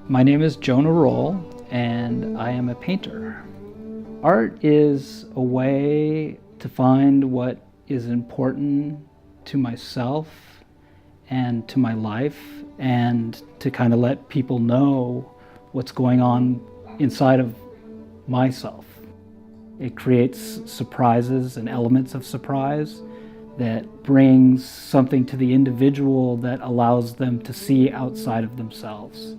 My name is Jonah Roll, and I am a painter. Art is a way to find what is important to myself and to my life, and to kind of let people know what's going on inside of myself. It creates surprises and elements of surprise that brings something to the individual that allows them to see outside of themselves.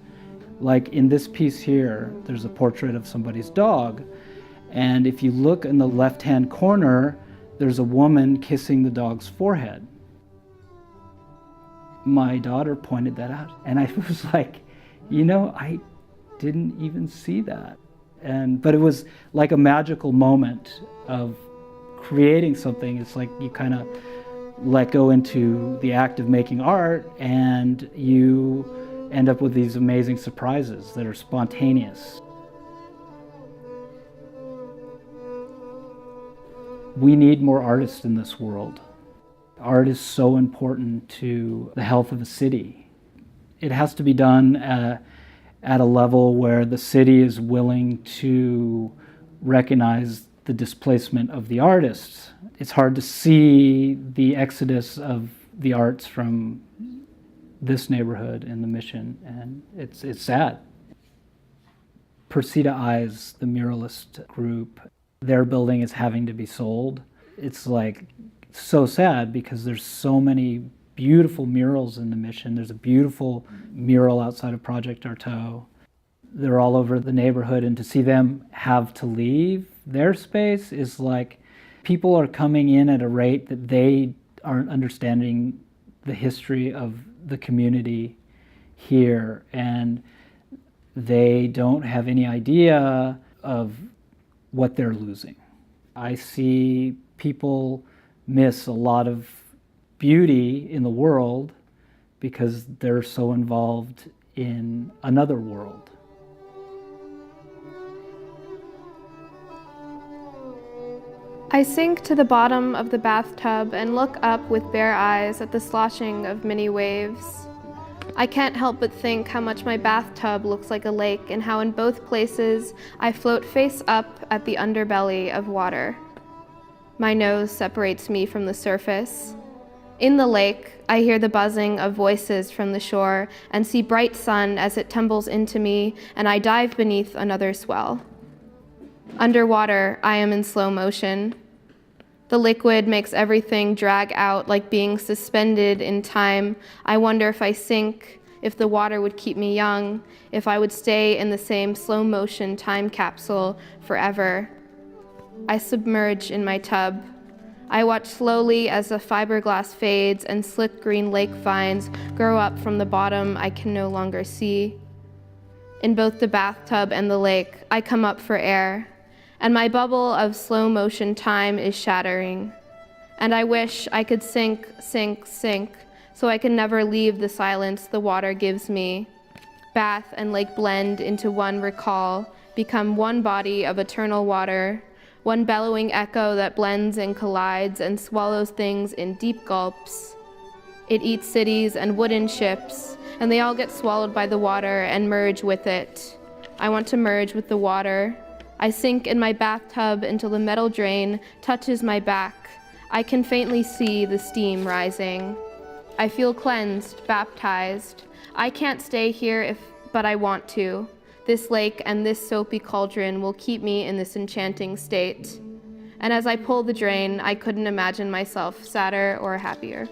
Like in this piece here, there's a portrait of somebody's dog, and if you look in the left-hand corner, there's a woman kissing the dog's forehead. My daughter pointed that out, and I was like, I didn't even see that. But it was like a magical moment of creating something. It's like you kind of let go into the act of making art, and you end up with these amazing surprises that are spontaneous. We need more artists in this world. Art is so important to the health of a city. It has to be done at a level where the city is willing to recognize the displacement of the artists. It's hard to see the exodus of the arts from this neighborhood in the Mission, and it's sad. Persida Eyes, the muralist group, their building is having to be sold. It's like so sad because there's so many beautiful murals in the Mission. There's a beautiful mural outside of Project Artaud. They're all over the neighborhood, and to see them have to leave their space is like people are coming in at a rate that they aren't understanding the history of the community here, and they don't have any idea of what they're losing. I see people miss a lot of beauty in the world because they're so involved in another world. I sink to the bottom of the bathtub and look up with bare eyes at the sloshing of many waves. I can't help but think how much my bathtub looks like a lake, and how in both places I float face up at the underbelly of water. My nose separates me from the surface. In the lake, I hear the buzzing of voices from the shore and see bright sun as it tumbles into me, and I dive beneath another swell. Underwater, I am in slow motion. The liquid makes everything drag out like being suspended in time. I wonder if I sink, if the water would keep me young, if I would stay in the same slow motion time capsule forever. I submerge in my tub. I watch slowly as the fiberglass fades and slick green lake vines grow up from the bottom I can no longer see. In both the bathtub and the lake, I come up for air, and my bubble of slow motion time is shattering. And I wish I could sink, sink, sink, so I can never leave the silence the water gives me. Bath and lake blend into one recall, become one body of eternal water, one bellowing echo that blends and collides and swallows things in deep gulps. It eats cities and wooden ships, and they all get swallowed by the water and merge with it. I want to merge with the water. I sink in my bathtub until the metal drain touches my back. I can faintly see the steam rising. I feel cleansed, baptized. I can't stay here but I want to. This lake and this soapy cauldron will keep me in this enchanting state. And as I pull the drain, I couldn't imagine myself sadder or happier.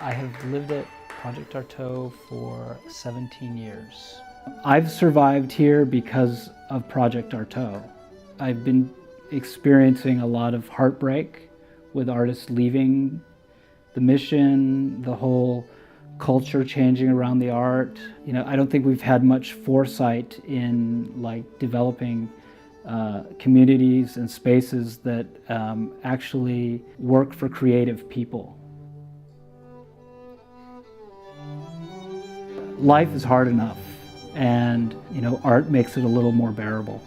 I have lived at Project Artaud for 17 years. I've survived here because of Project Artaud. I've been experiencing a lot of heartbreak with artists leaving the Mission, the whole culture changing around the art. I don't think we've had much foresight in developing communities and spaces that actually work for creative people. Life is hard enough, and art makes it a little more bearable.